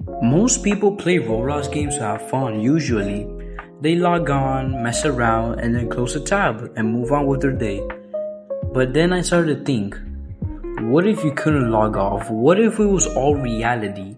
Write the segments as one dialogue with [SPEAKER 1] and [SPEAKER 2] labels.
[SPEAKER 1] Most people play Roblox games to have fun, usually. They log on, mess around, and then close the tab and move on with their day. But then I started to think, what if you couldn't log off? What if it was all reality?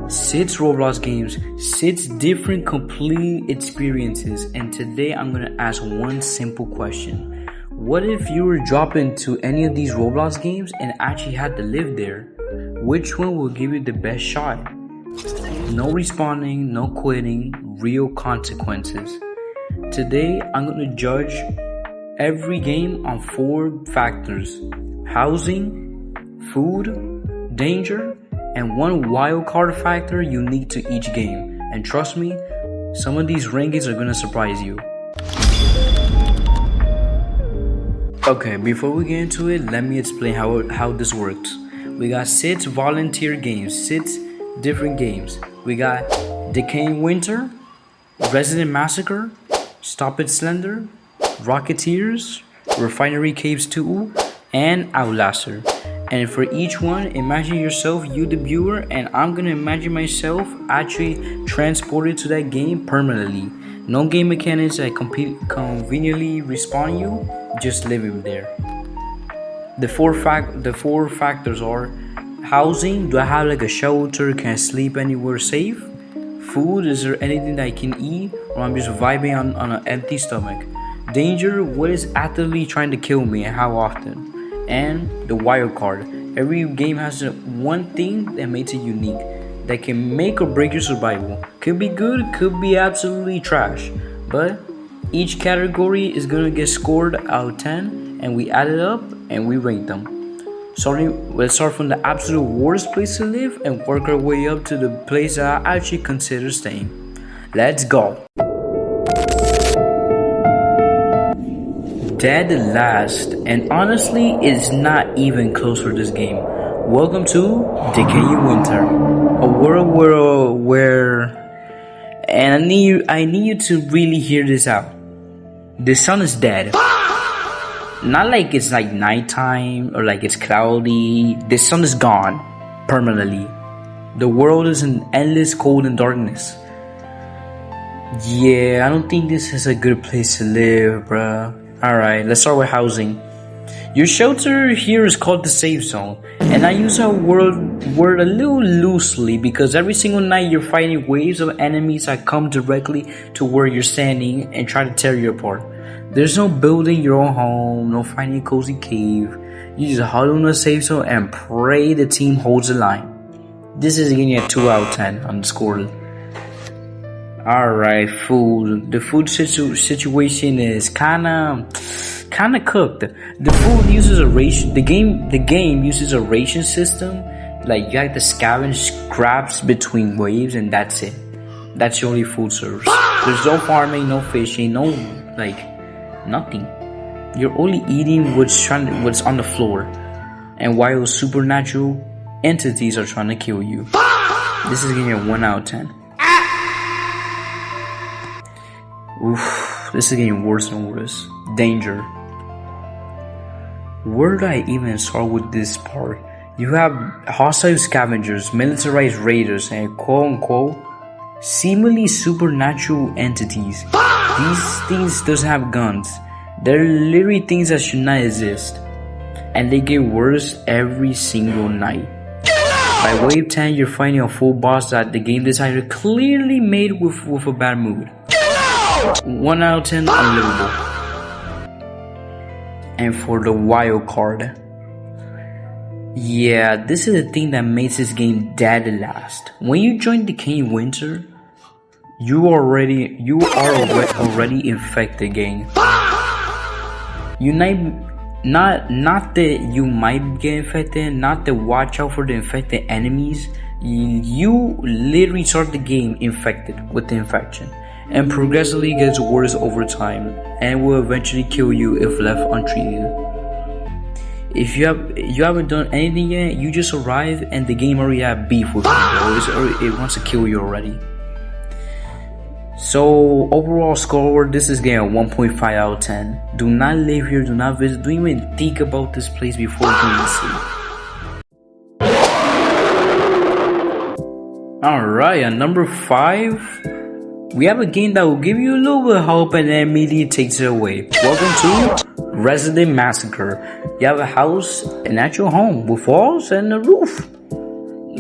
[SPEAKER 1] Six Roblox games, six different complete experiences, and today I'm gonna ask one simple question. What if you were dropped into any of these Roblox games and actually had to live there? Which one will give you the best shot? No respawning, no quitting, real consequences. Today I'm gonna judge every game on 4 factors: housing, food, danger, and one wildcard factor unique to each game. And trust me, some of these rankings are gonna surprise you. Okay, before we get into it, let me explain how this works. We got 6 volunteer games, 6 different games. We got Decaying Winter, Resident Massacre, Stop It Slender, Rocketeers, Refinery Caves 2, and Outlaster. And for each one, imagine yourself, you the viewer, and I'm gonna imagine myself actually transported to that game permanently. No game mechanics that conveniently respawn you, just living there. The four factors are: housing, do I have like a shelter, can I sleep anywhere safe? Food, is there anything that I can eat, or I'm just vibing on an empty stomach? Danger, what is actively trying to kill me and how often? And the wild card, every game has one thing that makes it unique, that can make or break your survival. Could be good, could be absolutely trash, but each category is gonna get scored out of 10, and we add it up and we rank them. Let's start from the absolute worst place to live and work our way up to the place that I actually consider staying. Let's go. Dead last, and honestly, it's not even close for this game. Welcome to Decaying Winter, a world where, and I need you to really hear this out. The sun is dead. Not like it's like nighttime or like it's cloudy. The sun is gone permanently. The world is in endless cold and darkness. Yeah, I don't think this is a good place to live, bruh. Alright, let's start with housing. Your shelter here is called the safe zone, and I use that word a little loosely because every single night you're fighting waves of enemies that come directly to where you're standing and try to tear you apart. There's no building your own home, no finding a cozy cave. You just huddle in a safe zone and pray the team holds the line. This is getting a 2 out of 10 on the score. Alright, food. The food situation is kinda cooked. The food uses a ration. The game uses a ration system. Like you have to scavenge scraps between waves, and that's it. That's your only food source. There's no farming, no fishing, no nothing. You're only eating what's on the floor, and while supernatural entities are trying to kill you. This is getting a 1 out of 10. Oof, this is getting worse and worse. Danger. Where do I even start with this part? You have hostile scavengers, militarized raiders, and quote-unquote seemingly supernatural entities. These things doesn't have guns. They're literally things that should not exist. And they get worse every single night. By wave 10, you're fighting a full boss that the game designer clearly made with a bad mood. 1 out of 10, unlivable. And for the wild card, yeah, this is the thing that makes this game dead last. When you join Decaying Winter, you are already infected, gang. Not that you might get infected, not that watch out for the infected enemies. You literally start the game infected with the infection, and progressively gets worse over time, and will eventually kill you if left untreated. If you haven't done anything yet, you just arrive and the game already have beef with you, bro. It wants to kill you already. So overall score, this is getting a 1.5 out of 10. Do not live here, do not visit, don't even think about this place before going to sleep. Alright, at number 5, we have a game that will give you a little bit of hope and then immediately takes it away. Welcome to Resident Massacre. You have a house, an actual home with walls and a roof.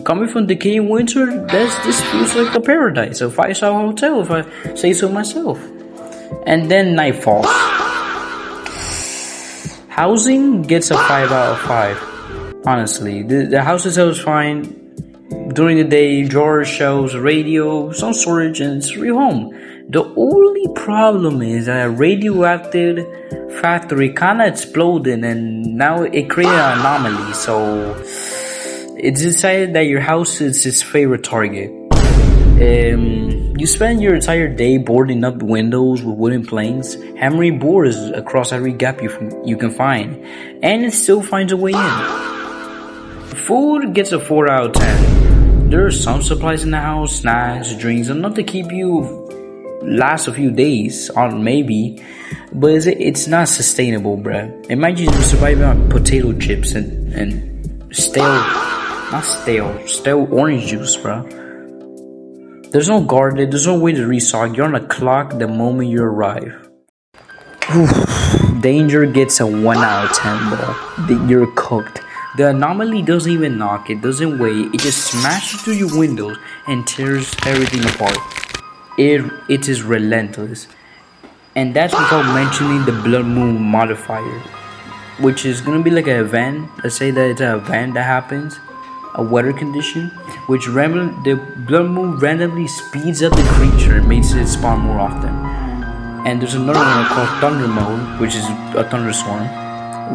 [SPEAKER 1] Coming from Decaying Winter, this feels like a paradise, a 5-star hotel if I say so myself. And then night falls. Housing gets a 5 out of 5. Honestly, the house itself is fine. During the day, drawers, shelves, radio, some storage, and it's real home. The only problem is that a radioactive factory kinda exploded and now it created an anomaly, so it's decided that your house is its favorite target. You spend your entire day boarding up windows with wooden planks, hammering boards across every gap you can find, and it still finds a way in. Food gets a 4 out of 10. There are some supplies in the house, snacks, drinks, enough to keep you last a few days, or maybe, but it's not sustainable, bruh. Imagine you surviving on potato chips and stale orange juice, bro. There's no garden, there's no way to restock. You're on a clock the moment you arrive. Danger gets a 1 out of 10, bro. You're cooked. The anomaly doesn't even knock, it doesn't wait, it just smashes through your windows and tears everything apart. It is relentless. And that's without mentioning the blood moon modifier, which is gonna be like an event. Let's say that it's an event that happens, a weather condition, which the blood moon randomly speeds up the creature and makes it spawn more often. And there's another one called thunder mode, which is a thunderstorm,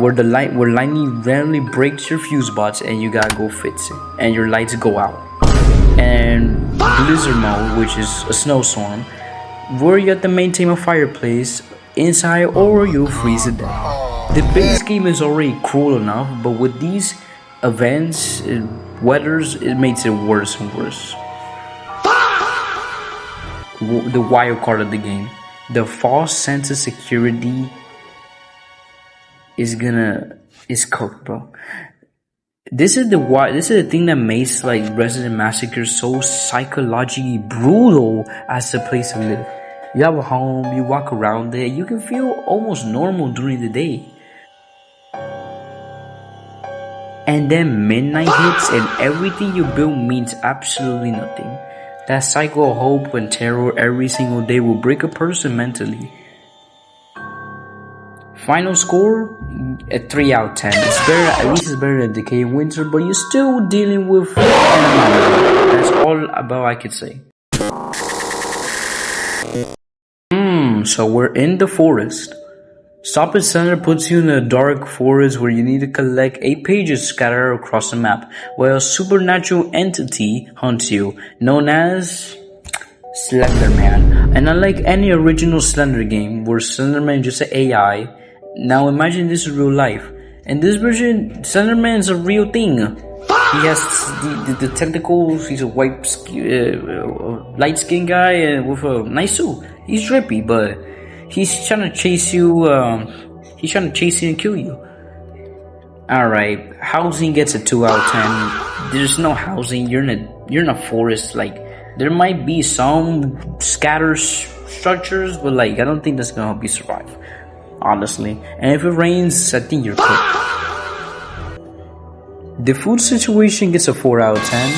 [SPEAKER 1] where lightning randomly breaks your fuse box and you gotta go fix it, and your lights go out. And blizzard mode, which is a snowstorm, where you have to maintain a fireplace inside or you'll freeze to death. The base game is already cruel enough, but with these events, weathers, it makes it worse and worse. The wild card of the game, the false sense of security is cooked, bro. This is the thing that makes like Resident Massacre so psychologically brutal as a place to live. You have a home, you walk around it, you can feel almost normal during the day. And then midnight hits and everything you build means absolutely nothing. That cycle of hope and terror every single day will break a person mentally. Final score, a 3 out of 10. It's better, at least it's better than Decaying Winter, but you're still dealing with an anomaly. That's all about I could say. So we're in the forest. Stopping Slender puts you in a dark forest where you need to collect 8 pages scattered across the map, where a supernatural entity hunts you, known as Slender Man. And unlike any original Slender game, where Slender Man is just an AI, now imagine this is real life. In this version, Slender Man is a real thing. He has the tentacles, he's a white, light-skinned guy with a nice suit. He's drippy, but he's trying to chase you, and kill you. Alright, housing gets a 2 out of 10. There's no housing, you're in a forest, like, there might be some scattered structures, but like, I don't think that's gonna help you survive, honestly. And if it rains, I think you're cooked. The food situation gets a 4 out of 10.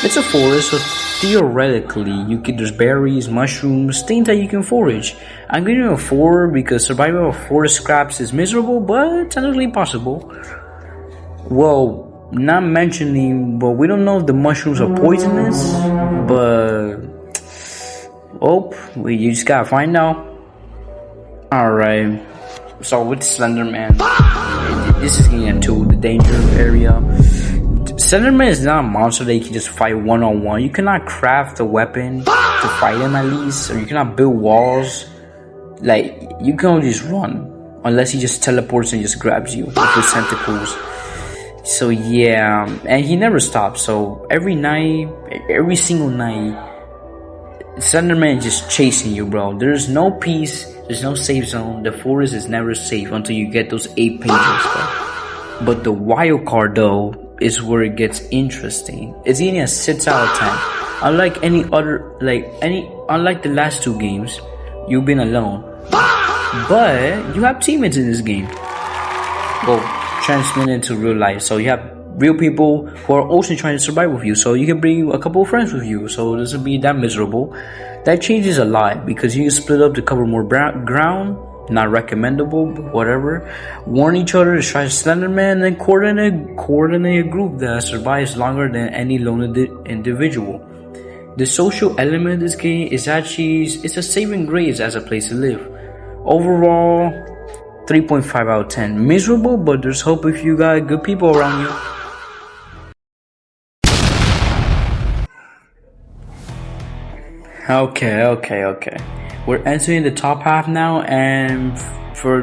[SPEAKER 1] It's a forest, so theoretically, there's berries, mushrooms, things that you can forage. I'm giving it a 4 because surviving with forest scraps is miserable, but technically possible. Well, not mentioning, but we don't know if the mushrooms are poisonous, but you just gotta find out. Alright, so with Slender Man, this is getting into the danger area. Slenderman is not a monster that you can just fight one-on-one. You cannot craft a weapon to fight him at least, or you cannot build walls. Like, you can only just run, unless he just teleports and just grabs you with his tentacles. So yeah, and he never stops, so every single night, Slenderman is just chasing you, bro. There's no peace, there's no safe zone. The forest is never safe until you get those 8 pages, bro. But the wild card though is where it gets interesting. It's getting a 6 out of 10. Unlike the last 2 games, you've been alone. But you have teammates in this game. Well, transmitted to real life. So you have real people who are also trying to survive with you. So you can bring a couple of friends with you. So it doesn't be that miserable. That changes a lot because you can split up to cover more ground. Not recommendable, but whatever. Warn each other to try Slenderman and then coordinate a group that survives longer than any lone individual. The social element of this game is actually, it's a saving grace as a place to live. Overall, 3.5 out of 10. Miserable, but there's hope if you got good people around you. Okay. We're entering the top half now, and for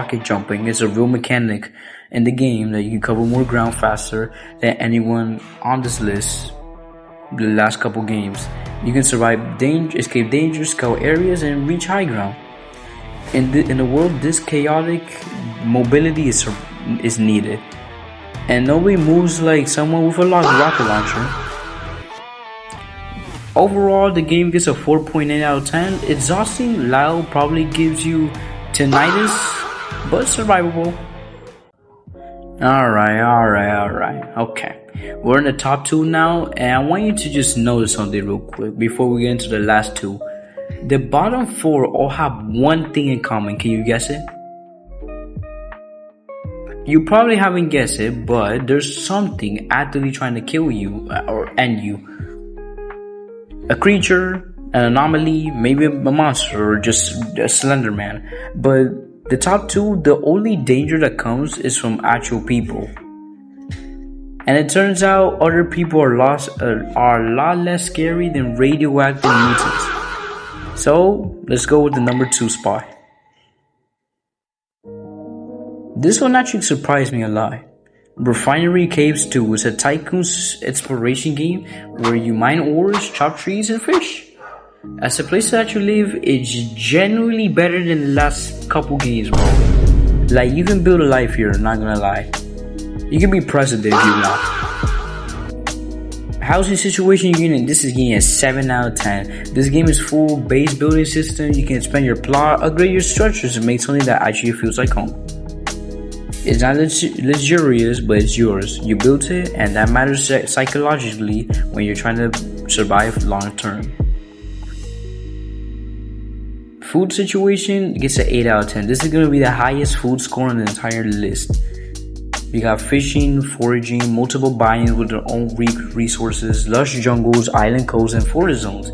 [SPEAKER 1] rocket jumping is a real mechanic in the game that you can cover more ground faster than anyone on this list. The last couple games, you can survive escape danger, scout areas, and reach high ground. In the world this chaotic, mobility is needed, and nobody moves like someone with a rocket launcher. Overall, the game gets a 4.8 out of 10. Exhausting, loud, probably gives you tinnitus, but survivable. Alright. Okay. We're in the top 2 now, and I want you to just notice something real quick before we get into the last 2. The bottom 4 all have one thing in common. Can you guess it? You probably haven't guessed it, but there's something actively trying to kill you or end you. A creature, an anomaly, maybe a monster, or just a Slenderman. But the top 2, the only danger that comes is from actual people. And it turns out other people are a lot less scary than radioactive mutants. So let's go with the number 2 spot. This one actually surprised me a lot. Refinery Caves 2 is a tycoon exploration game where you mine ores, chop trees, and fish. As a place that you live, it's genuinely better than the last couple games, bro. Like, you can build a life here, not gonna lie. You can be president if you want. Housing situation unit, this is getting a 7 out of 10. This game is full base building system. You can expand your plot, upgrade your structures, and make something that actually feels like home. It's not luxurious, but it's yours. You built it, and that matters psychologically when you're trying to survive long term. Food situation gets an 8 out of 10. This is going to be the highest food score on the entire list. You got fishing, foraging, multiple biomes with their own resources, lush jungles, island coasts, and forest zones.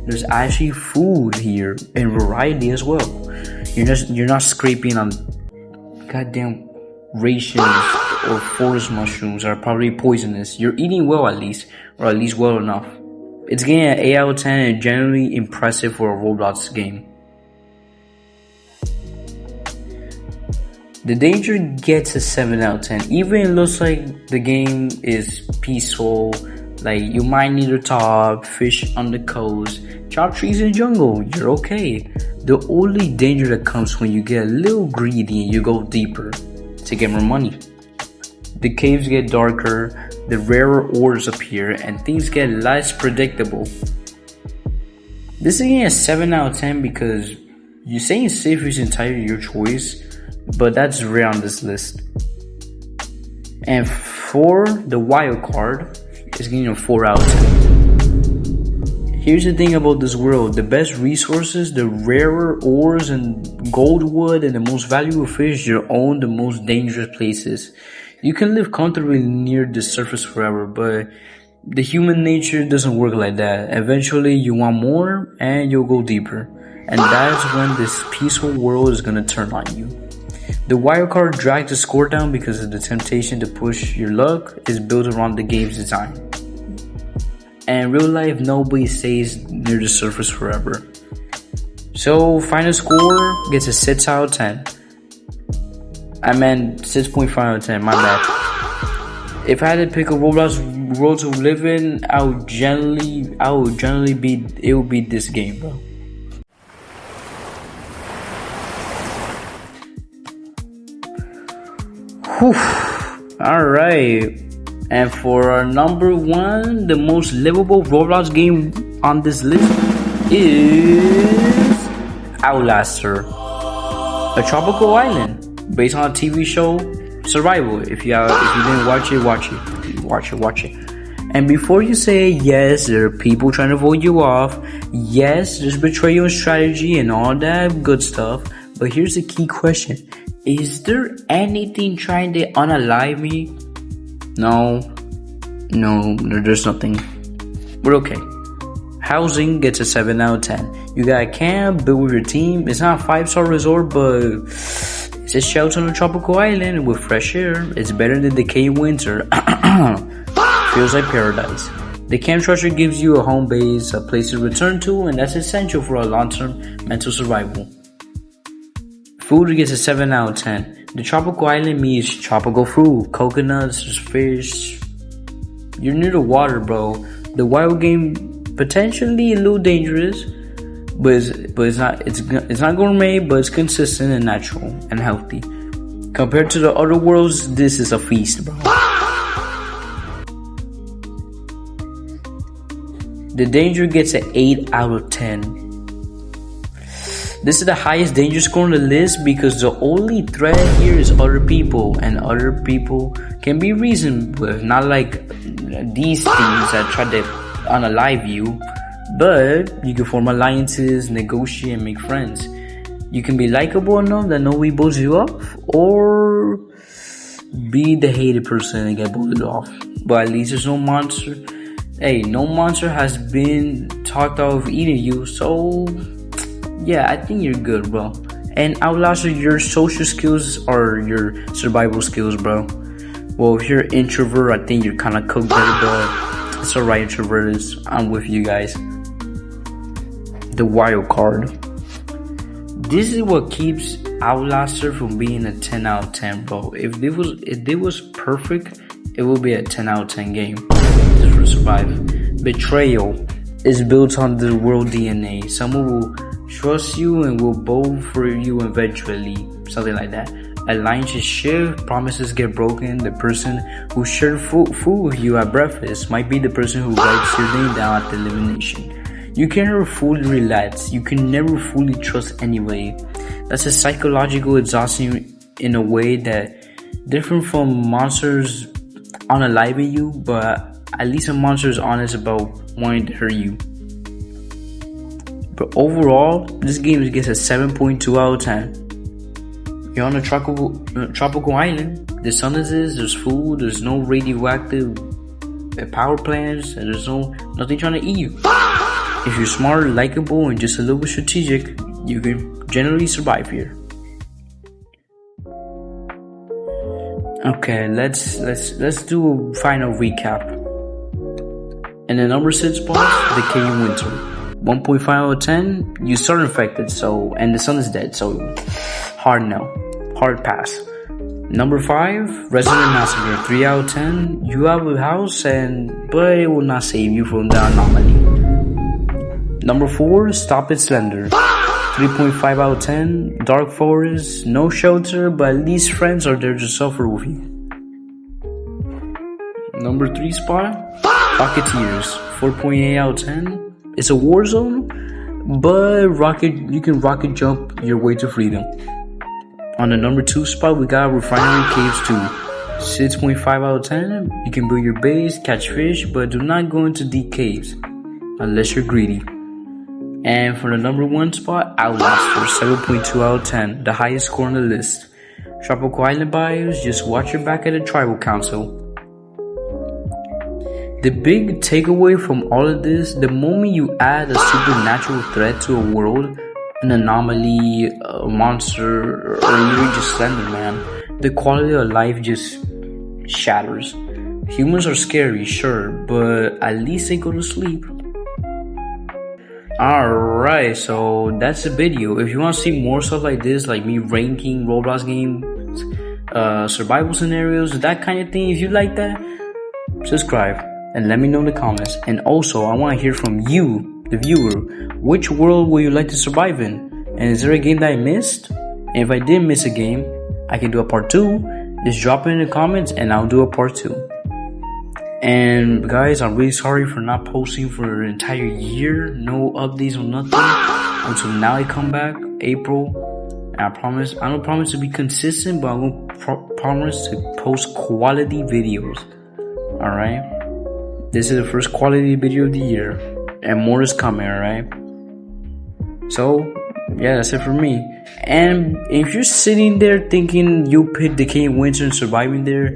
[SPEAKER 1] There's actually food here in variety as well. You're not scraping on goddamn rations or forest mushrooms that are probably poisonous. You're eating well at least, or at least well enough. It's getting an 8 out of 10 and generally impressive for a Roblox game. The danger gets a 7 out of 10. Even it looks like the game is peaceful, like you mine near the top, fish on the coast, chop trees in the jungle, you're okay. The only danger that comes when you get a little greedy and you go deeper to get more money. The caves get darker, the rarer ores appear, and things get less predictable. This is getting a 7 out of 10 because you're saying safe is entirely your choice, but that's rare on this list. And for the wild card, it's getting a 4 out of 10. Here's the thing about this world: the best resources, the rarer ores and gold wood, and the most valuable fish, you own the most dangerous places. You can live comfortably near the surface forever, but the human nature doesn't work like that. Eventually you want more and you'll go deeper, and that's when this peaceful world is gonna turn on you. The wildcard drags the score down because of the temptation to push your luck is built around the game's design. And in real life, nobody stays near the surface forever. So final score gets a 6 out of 10. I meant 6.5 out of 10, my bad. If I had to pick a Roblox world to live in, it would generally be this game, bro. Whew. Alright, and for our number one, the most livable Roblox game on this list is Outlaster, a tropical island based on a TV show, Survival. If you didn't watch it. And before you say yes, there are people trying to vote you off. Yes, there's betrayal and strategy and all that good stuff. But here's the key question. Is there anything trying to unalive me? No, there's nothing. We're okay. Housing gets a 7 out of 10. You got a camp, build with your team. It's not a 5-star resort, but it's a shelter on a tropical island with fresh air. It's better than Decaying Winter. Feels like paradise. The camp structure gives you a home base, a place to return to, and that's essential for a long-term mental survival. Food gets a 7 out of 10. The tropical island means tropical fruit, coconuts, fish. You're near the water, bro. The wild game potentially a little dangerous, but it's not gourmet, but it's consistent and natural and healthy. Compared to the other worlds, this is a feast, bro. The danger gets an 8 out of 10. This is the highest danger score on the list because the only threat here is other people, and other people can be reasoned with, not like these things that try to unalive you, but you can form alliances, negotiate, and make friends. You can be likable enough that nobody bullies you up, or be the hated person and get bullied off. But at least there's no monster. Hey, no monster has been talked of eating you, so yeah, I think you're good, bro. And Outlaster, your social skills are your survival skills, bro. Well, if you're an introvert, I think you're kind of cooked there, but it's alright, introverts. I'm with you guys. The wild card. This is what keeps Outlaster from being a 10 out of 10, bro. If it was perfect, it would be a 10 out of 10 game. Just to survive. Betrayal is built on the world DNA. Someone will trust you and will bow for you eventually, something like that. Alliances shift, promises get broken. The person who shared food with you at breakfast might be the person who writes your name down at the elimination. You can never fully relax. You can never fully trust anybody. That's a psychological exhaustion in a way that Different from monsters unaliving you, but at least a monster is honest about wanting to hurt you. But overall, this game gets a 7.2 out of 10. You're on a tropical island. The sun is there's food, there's no radioactive power plants, and there's nothing trying to eat you. If you're smart, likable, and just a little bit strategic, you can generally survive here. Okay, let's do a final recap. In the number 6 spot, Decaying Winter. 1.5 out of 10. You start infected, and the sun is dead, so hard no, hard pass. Number 5, Resident Massacre. 3 out of 10. You have a house, but it will not save you from the anomaly. Number 4, Stop It Slender. 3.5 out of 10. Dark Forest, no shelter, but at least friends are there to suffer with you. Number 3 spot, Rocketeers. 4.8 out of 10. It's a war zone, but you can rocket jump your way to freedom. On the number 2 spot, we got Refinery Caves 2. 6.5 out of 10. You can build your base, catch fish, but do not go into deep caves unless you're greedy. And for the number 1 spot, Outlaster. 7.2 out of 10. The highest score on the list. Tropical Island buyers, just watch your back at the tribal council. The big takeaway from all of this, the moment you add a supernatural threat to a world, an anomaly, a monster, or even just Slender, man, the quality of life just shatters. Humans are scary, sure, but at least they go to sleep. Alright, so that's the video. If you want to see more stuff like this, like me ranking Roblox games, survival scenarios, that kind of thing, if you like that, subscribe and let me know in the comments. And also, I want to hear from you, the viewer. Which world would you like to survive in? And is there a game that I missed? And if I did miss a game, I can do a part 2. Just drop it in the comments and I'll do a part 2. And guys, I'm really sorry for not posting for an entire year. No updates or nothing until now I come back, April. And I don't promise to be consistent, but I will promise to post quality videos. Alright? This is the first quality video of the year. And more is coming, alright? So, yeah, that's it for me. And if you're sitting there thinking you picked Decaying Winter and surviving there,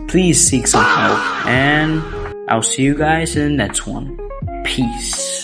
[SPEAKER 1] please seek some help. And I'll see you guys in the next one. Peace.